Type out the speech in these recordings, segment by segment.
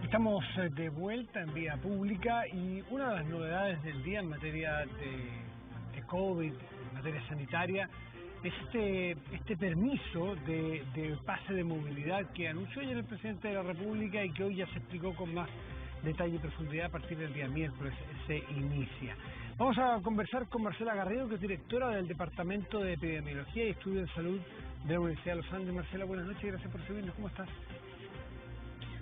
Estamos de vuelta en vía pública y una de las novedades del día en materia de COVID, en materia sanitaria, es este permiso de pase de movilidad que anunció ayer el presidente de la República y que hoy ya se explicó con más detalle y profundidad a partir del día miércoles se inicia. Vamos a conversar con Marcela Garrido, que es directora del Departamento de Epidemiología y Estudios de Salud de la Universidad de los Andes. Marcela, buenas noches y gracias por seguirnos. ¿Cómo estás?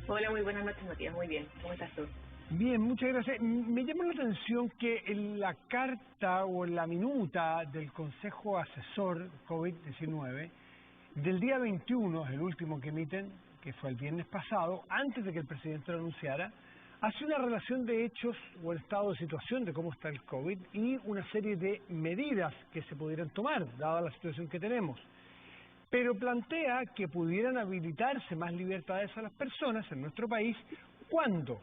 Hola, muy buenas noches, Matías. Muy bien. ¿Cómo estás tú? Bien, muchas gracias. Me llama la atención que en la carta o en la minuta del Consejo Asesor COVID-19 del día 21, es el último que emiten, que fue el viernes pasado, antes de que el presidente lo anunciara, hace una relación de hechos o el estado de situación de cómo está el COVID y una serie de medidas que se pudieran tomar, dada la situación que tenemos. Pero plantea que pudieran habilitarse más libertades a las personas en nuestro país cuando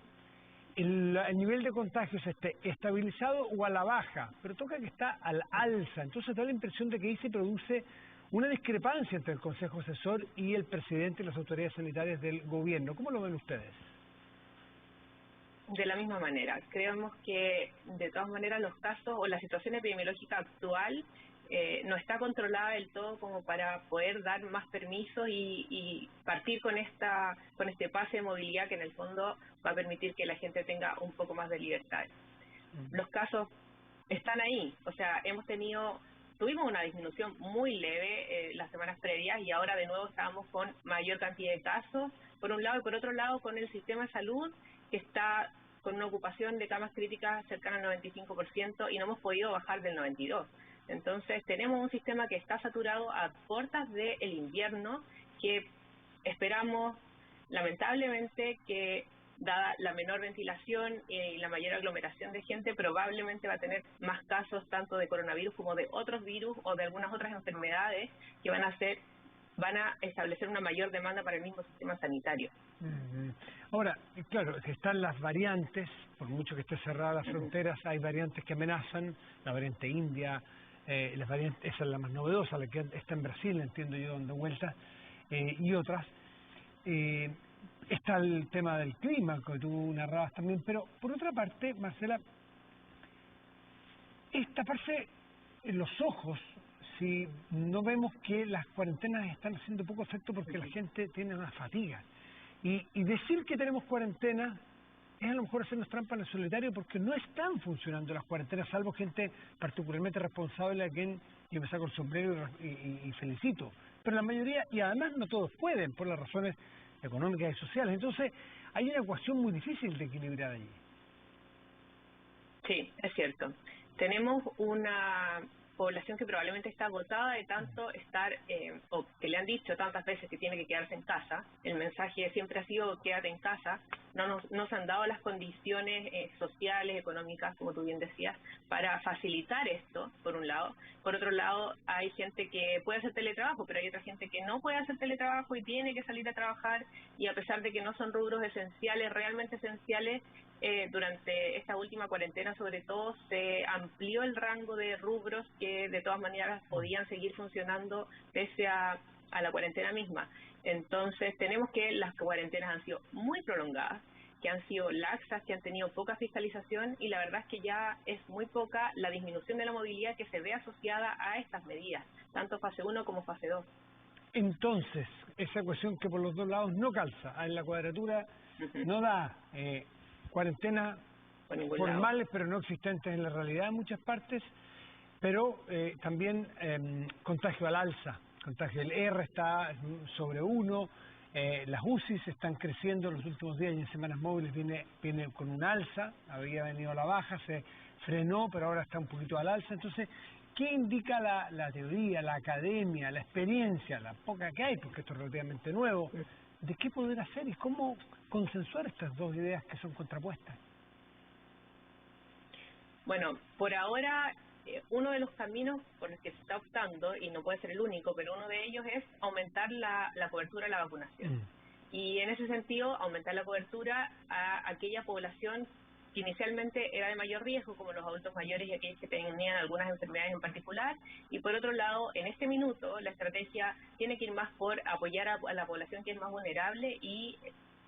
el nivel de contagios esté estabilizado o a la baja, pero toca que está al alza. Entonces da la impresión de que ahí se produce una discrepancia entre el Consejo Asesor y el presidente y las autoridades sanitarias del gobierno. ¿Cómo lo ven ustedes? De la misma manera. Creemos que, de todas maneras, los casos o la situación epidemiológica actual no está controlada del todo como para poder dar más permisos y partir con este pase de movilidad que en el fondo va a permitir que la gente tenga un poco más de libertad. Los casos están ahí, o sea, tuvimos una disminución muy leve las semanas previas y ahora de nuevo estábamos con mayor cantidad de casos, por un lado, y por otro lado con el sistema de salud que está con una ocupación de camas críticas cercana al 95% y no hemos podido bajar del 92%. Entonces tenemos un sistema que está saturado a puertas del invierno, que esperamos lamentablemente que, dada la menor ventilación y la mayor aglomeración de gente, probablemente va a tener más casos tanto de coronavirus como de otros virus o de algunas otras enfermedades que van a establecer una mayor demanda para el mismo sistema sanitario. Ahora, claro, están las variantes, por mucho que esté cerrada las fronteras, hay variantes que amenazan, la variante india, las variantes, esa es la más novedosa, la que está en Brasil, entiendo yo, dando vueltas, y otras. Está el tema del clima, que tú narrabas también, pero por otra parte, Marcela, es taparse los ojos si no vemos que las cuarentenas están haciendo poco efecto porque la gente tiene una fatiga. Y decir que tenemos cuarentena es a lo mejor hacernos trampa en el solitario porque no están funcionando las cuarentenas, salvo gente particularmente responsable a quien yo me saco el sombrero y felicito. Pero la mayoría, y además no todos pueden, por las razones económicas y sociales. Entonces, hay una ecuación muy difícil de equilibrar allí. Sí, es cierto. Tenemos una población que probablemente está agotada de tanto estar, o que le han dicho tantas veces que tiene que quedarse en casa. El mensaje siempre ha sido quédate en casa. No se han dado las condiciones sociales, económicas, como tú bien decías, para facilitar esto, por un lado. Por otro lado, hay gente que puede hacer teletrabajo, pero hay otra gente que no puede hacer teletrabajo y tiene que salir a trabajar, y a pesar de que no son rubros esenciales, realmente esenciales, durante esta última cuarentena sobre todo se amplió el rango de rubros que de todas maneras podían seguir funcionando pese a la cuarentena misma. Entonces tenemos que las cuarentenas han sido muy prolongadas, que han sido laxas, que han tenido poca fiscalización, y la verdad es que ya es muy poca la disminución de la movilidad que se ve asociada a estas medidas, tanto fase 1 como fase 2. Entonces, esa cuestión que por los dos lados no calza, en la cuadratura no da cuarentena formales pero no existentes en la realidad en muchas partes, pero también contagio al alza, contagio, el R está sobre 1, las UCIs están creciendo en los últimos días y en semanas móviles viene con un alza, había venido a la baja, se frenó, pero ahora está un poquito al alza. Entonces, ¿qué indica la teoría, la academia, la experiencia, la poca que hay, porque esto es relativamente nuevo, de qué poder hacer y cómo consensuar estas dos ideas que son contrapuestas? Bueno, por ahora, uno de los caminos por los que se está optando, y no puede ser el único, pero uno de ellos es aumentar la cobertura de la vacunación. Y en ese sentido, aumentar la cobertura a aquella población que inicialmente era de mayor riesgo, como los adultos mayores y aquellos que tenían algunas enfermedades en particular. Y por otro lado, en este minuto, la estrategia tiene que ir más por apoyar a la población que es más vulnerable y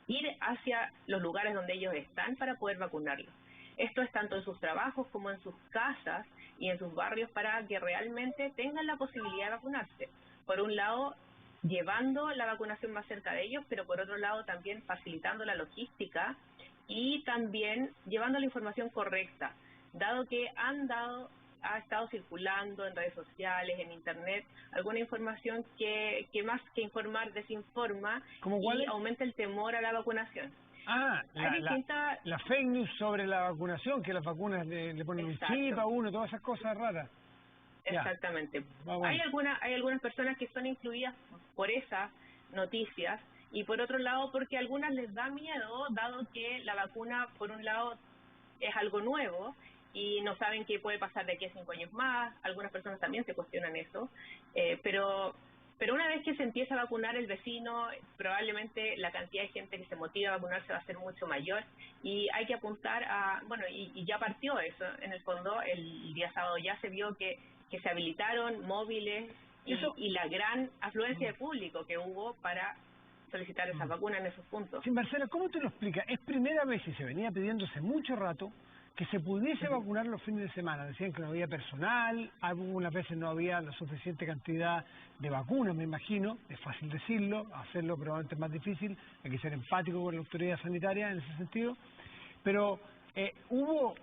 ir hacia los lugares donde ellos están para poder vacunarlos. Esto es tanto en sus trabajos como en sus casas y en sus barrios para que realmente tengan la posibilidad de vacunarse. Por un lado, llevando la vacunación más cerca de ellos, pero por otro lado también facilitando la logística y también llevando la información correcta, dado que ha estado circulando en redes sociales, en internet, alguna información que más que informar desinforma y aumenta el temor a la vacunación. La fake news sobre la vacunación, que las vacunas le ponen un chip a uno, todas esas cosas raras. Exactamente. Hay algunas personas que son influidas por esas noticias y por otro lado porque a algunas les da miedo, dado que la vacuna, por un lado, es algo nuevo y no saben qué puede pasar de aquí a 5 años más. Algunas personas también se cuestionan eso, pero una vez que se empieza a vacunar el vecino, probablemente la cantidad de gente que se motiva a vacunarse va a ser mucho mayor y hay que apuntar a, y ya partió eso, en el fondo, el día sábado ya se vio que se habilitaron móviles y la gran afluencia de público que hubo para solicitar esas vacunas en esos puntos. Sí, Marcela, ¿cómo te lo explicas? Es primera vez y se venía pidiendo hace mucho rato que se pudiese vacunar los fines de semana. Decían que no había personal, algunas veces no había la suficiente cantidad de vacunas, me imagino. Es fácil decirlo, hacerlo probablemente es más difícil. Hay que ser empático con la autoridad sanitaria en ese sentido. Pero hubo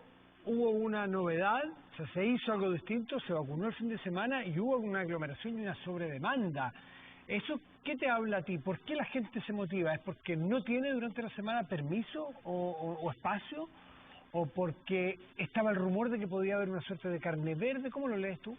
una novedad, o sea, se hizo algo distinto, se vacunó el fin de semana y hubo una aglomeración y una sobredemanda. ¿Eso qué te habla a ti? ¿Por qué la gente se motiva? ¿Es porque no tiene durante la semana permiso o espacio? ¿O porque estaba el rumor de que podía haber una suerte de carne verde? ¿Cómo lo lees tú?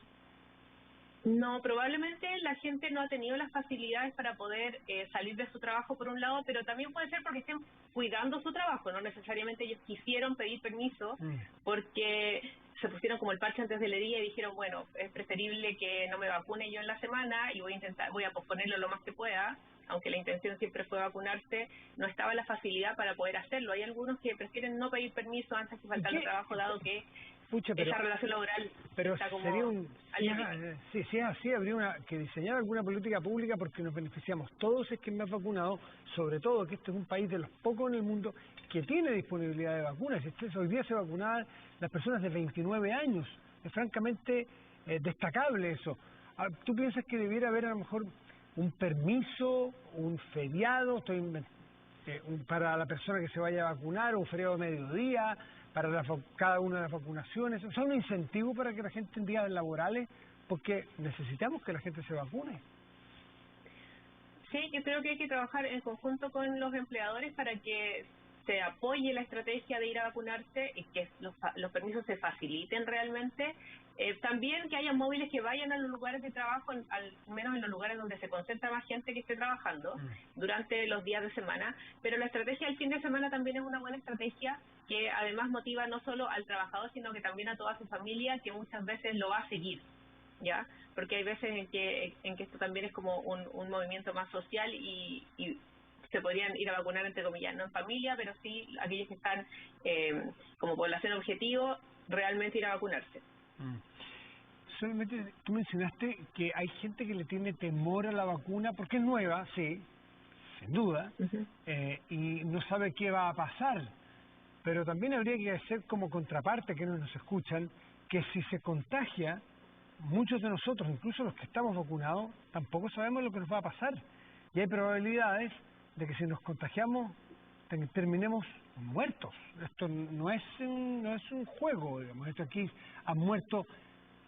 No, probablemente la gente no ha tenido las facilidades para poder salir de su trabajo por un lado, pero también puede ser porque estén cuidando su trabajo, no necesariamente ellos quisieron pedir permiso porque se pusieron como el parche antes del día y dijeron, bueno, es preferible que no me vacune yo en la semana y voy a posponerlo lo más que pueda, aunque la intención siempre fue vacunarse, no estaba la facilidad para poder hacerlo. Hay algunos que prefieren no pedir permiso antes que faltar el trabajo, dado que esa relación laboral está como si es así, habría que diseñar alguna política pública porque nos beneficiamos todos es que me ha vacunado, sobre todo que este es un país de los pocos en el mundo que tiene disponibilidad de vacunas. Hoy día se vacunaban las personas de 29 años. Es francamente destacable eso. ¿Tú piensas que debiera haber a lo mejor un permiso, un feriado, para la persona que se vaya a vacunar, o un feriado de mediodía para cada una de las vacunaciones? O sea, un incentivo para que la gente en días laborales, porque necesitamos que la gente se vacune. Sí, yo creo que hay que trabajar en conjunto con los empleadores para que se apoye la estrategia de ir a vacunarse y que los permisos se faciliten realmente. También que haya móviles que vayan a los lugares de trabajo, al menos en los lugares donde se concentra más gente que esté trabajando durante los días de semana. Pero la estrategia del fin de semana también es una buena estrategia que además motiva no solo al trabajador, sino que también a toda su familia, que muchas veces lo va a seguir, ¿ya? Porque hay veces en que esto también es como un movimiento más social y se podrían ir a vacunar, entre comillas, no en familia, pero sí aquellos que están como población objetivo, realmente ir a vacunarse. Solamente tú mencionaste que hay gente que le tiene temor a la vacuna porque es nueva, sí, sin duda, y no sabe qué va a pasar. Pero también habría que hacer como contraparte, que no nos escuchan, que si se contagia, muchos de nosotros, incluso los que estamos vacunados, tampoco sabemos lo que nos va a pasar. Y hay probabilidades de que si nos contagiamos terminemos muertos. Esto no es un juego, digamos. Esto aquí han muerto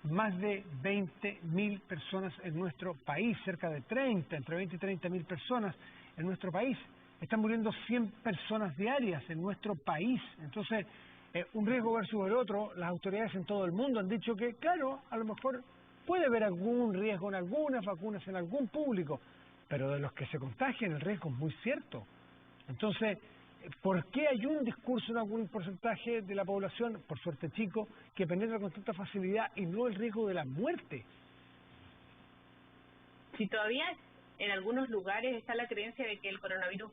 más de 20.000 personas en nuestro país, cerca de 30, entre 20 y 30.000 personas en nuestro país. Están muriendo 100 personas diarias en nuestro país. Entonces, un riesgo versus el otro, las autoridades en todo el mundo han dicho que, claro, a lo mejor puede haber algún riesgo en algunas vacunas, en algún público, pero de los que se contagian el riesgo es muy cierto. Entonces, ¿por qué hay un discurso en algún porcentaje de la población, por suerte chico, que penetra con tanta facilidad y no el riesgo de la muerte? Si todavía en algunos lugares está la creencia de que el coronavirus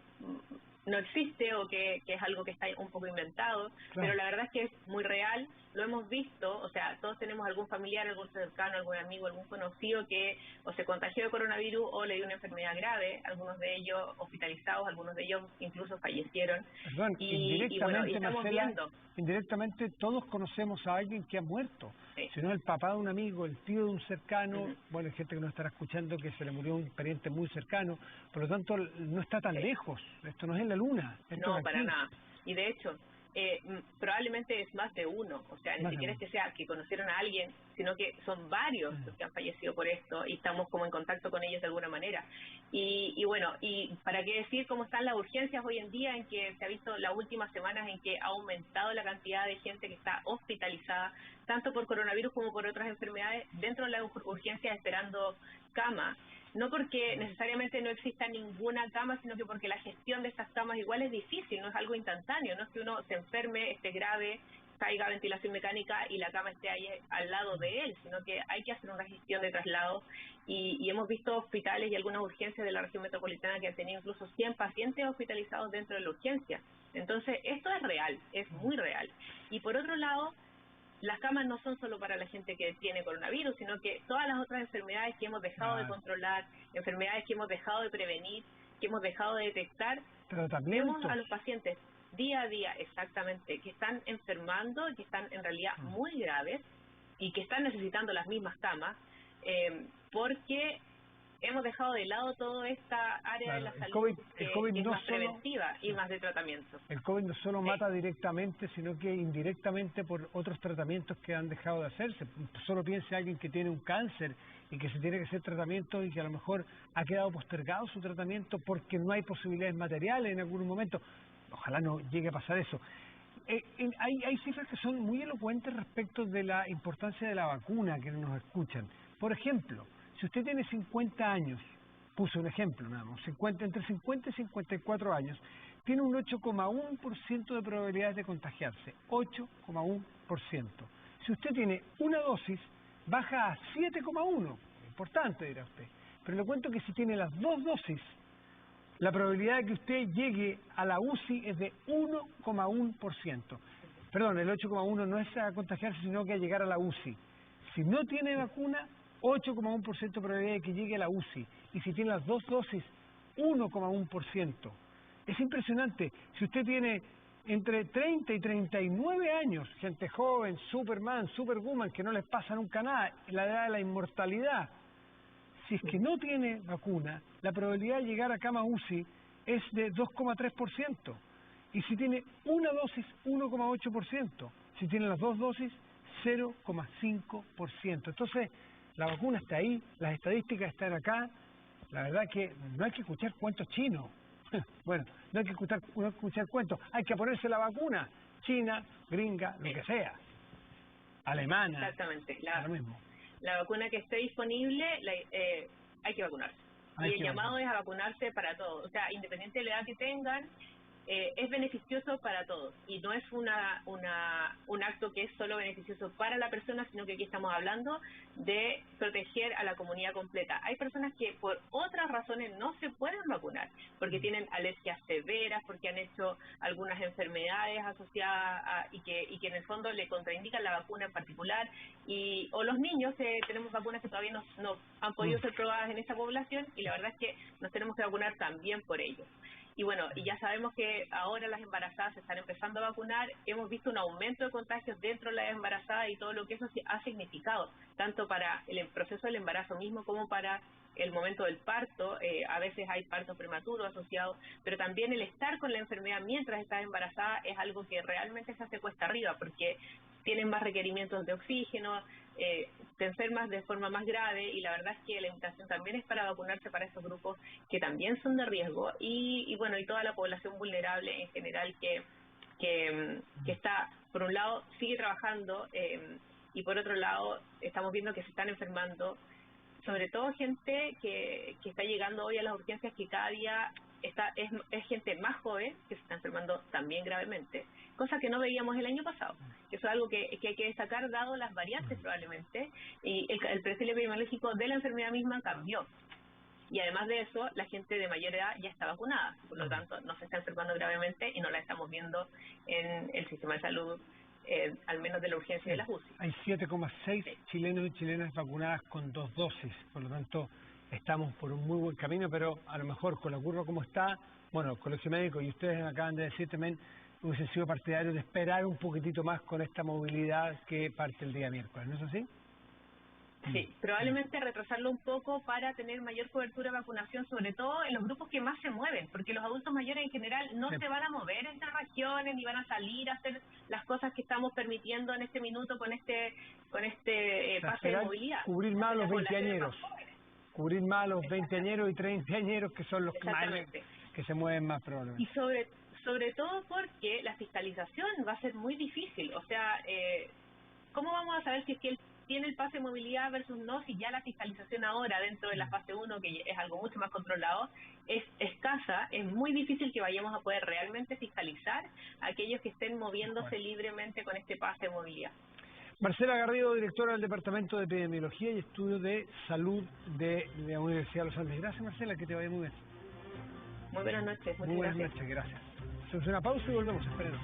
no existe o que es algo que está un poco inventado, pero la verdad es que es muy real, lo hemos visto, o sea, todos tenemos algún familiar, algún cercano, algún amigo, algún conocido que o se contagió de coronavirus o le dio una enfermedad grave, algunos de ellos hospitalizados, algunos de ellos incluso fallecieron. Perdón, y bueno, y estamos Marcela, viendo. Indirectamente todos conocemos a alguien que ha muerto. Sí. Si no el papá de un amigo, el tío de un cercano, bueno, hay gente que nos estará escuchando que se le murió un pariente muy cercano, por lo tanto no está tan lejos, esto no es en la luna. No, para nada. Y de hecho, probablemente es más de uno, o sea, ni siquiera es que sea que conocieron a alguien, sino que son varios los que han fallecido por esto y estamos como en contacto con ellos de alguna manera. Y bueno, y para qué decir cómo están las urgencias hoy en día, en que se ha visto las últimas semanas en que ha aumentado la cantidad de gente que está hospitalizada, tanto por coronavirus como por otras enfermedades, dentro de las urgencias esperando cama. No porque necesariamente no exista ninguna cama, sino que porque la gestión de estas camas igual es difícil, no es algo instantáneo, no es que uno se enferme, esté grave, caiga a ventilación mecánica y la cama esté ahí al lado de él, sino que hay que hacer una gestión de traslado y hemos visto hospitales y algunas urgencias de la región metropolitana que han tenido incluso 100 pacientes hospitalizados dentro de la urgencia. Entonces, esto es real, es muy real. Y por otro lado, las camas no son solo para la gente que tiene coronavirus, sino que todas las otras enfermedades que hemos dejado de controlar, enfermedades que hemos dejado de prevenir, que hemos dejado de detectar, vemos a los pacientes día a día exactamente que están enfermando, que están en realidad muy graves y que están necesitando las mismas camas, porque hemos dejado de lado toda esta área de la salud que es más preventiva y más de tratamiento. El COVID no solo mata directamente, sino que indirectamente por otros tratamientos que han dejado de hacerse. Solo piense alguien que tiene un cáncer y que se tiene que hacer tratamiento y que a lo mejor ha quedado postergado su tratamiento porque no hay posibilidades materiales en algún momento. Ojalá no llegue a pasar eso. Hay cifras que son muy elocuentes respecto de la importancia de la vacuna que nos escuchan. Por ejemplo, si usted tiene 50 años, puse un ejemplo nada más, entre 50 y 54 años, tiene un 8,1% de probabilidades de contagiarse, 8,1%. Si usted tiene una dosis, baja a 7,1%, importante dirá usted, pero le cuento que si tiene las dos dosis, la probabilidad de que usted llegue a la UCI es de 1,1%. Perdón, el 8,1% no es a contagiarse, sino que a llegar a la UCI. Si no tiene vacuna, 8,1% de probabilidad de que llegue a la UCI. Y si tiene las dos dosis, 1,1%. Es impresionante. Si usted tiene entre 30 y 39 años, gente joven, Superman, Superwoman, que no les pasa nunca nada, la edad de la inmortalidad, si es que no tiene vacuna, la probabilidad de llegar a cama UCI es de 2,3%. Y si tiene una dosis, 1,8%. Si tiene las dos dosis, 0,5%. Entonces, la vacuna está ahí, las estadísticas están acá. La verdad que no hay que escuchar cuentos chinos. Bueno, no hay que escuchar cuentos. Hay que ponerse la vacuna. China, gringa, lo que sea. Alemana. Exactamente. Lo mismo. La vacuna que esté disponible, hay que vacunarse. Y el llamado es a vacunarse para todos. O sea, independiente de la edad que tengan, es beneficioso para todos y no es un acto que es solo beneficioso para la persona, sino que aquí estamos hablando de proteger a la comunidad completa. Hay personas que por otras razones no se pueden vacunar, porque tienen alergias severas, porque han hecho algunas enfermedades asociadas y que en el fondo le contraindican la vacuna en particular, o los niños, tenemos vacunas que todavía no han podido ser probadas en esta población y la verdad es que nos tenemos que vacunar también por ellos. Y bueno, y ya sabemos que ahora las embarazadas se están empezando a vacunar, hemos visto un aumento de contagios dentro de las embarazadas y todo lo que eso ha significado, tanto para el proceso del embarazo mismo como para el momento del parto. A veces hay parto prematuro asociado, pero también el estar con la enfermedad mientras estás embarazada es algo que realmente se hace cuesta arriba, porque tienen más requerimientos de oxígeno, te enfermas de forma más grave y la verdad es que la invitación también es para vacunarse para esos grupos que también son de riesgo y bueno, y toda la población vulnerable en general que está, por un lado, sigue trabajando y por otro lado estamos viendo que se están enfermando, sobre todo gente que está llegando hoy a las urgencias, que cada día es gente más joven que se está enfermando también gravemente, cosa que no veíamos el año pasado. Eso es algo que hay que destacar, dado las variantes probablemente, y el perfil epidemiológico de la enfermedad misma cambió. y además de eso, la gente de mayor edad ya está vacunada, por lo tanto no se está enfermando gravemente y no la estamos viendo en el sistema de salud, al menos de la urgencia de las UCI. Hay 7,6 chilenos y chilenas vacunadas con 2 dosis, por lo tanto estamos por un muy buen camino, pero a lo mejor con la curva como está, bueno, el Colegio Médico y ustedes acaban de decir también, hubiesen sido partidarios de esperar un poquitito más con esta movilidad que parte el día miércoles, ¿no es así? Sí, probablemente retrasarlo un poco para tener mayor cobertura de vacunación, sobre todo en los grupos que más se mueven, porque los adultos mayores en general no se van a mover entre regiones ni van a salir a hacer las cosas que estamos permitiendo en este minuto con este pase de movilidad. Cubrir más a los veinteañeros, cubrir más a los veinteañeros y treintañeros que son los que más que se mueven más probablemente. Y sobre todo porque la fiscalización va a ser muy difícil, o sea, ¿cómo vamos a saber si es que él tiene el pase de movilidad versus no, si ya la fiscalización ahora dentro de la fase 1, que es algo mucho más controlado, es escasa? Es muy difícil que vayamos a poder realmente fiscalizar a aquellos que estén moviéndose libremente con este pase de movilidad. Marcela Garrido, directora del Departamento de Epidemiología y Estudios de Salud de la Universidad de los Andes. Gracias, Marcela, que te vaya muy bien. Muy buenas noches. Muy buenas noches, gracias. Hacemos una pausa y volvemos, espérenos.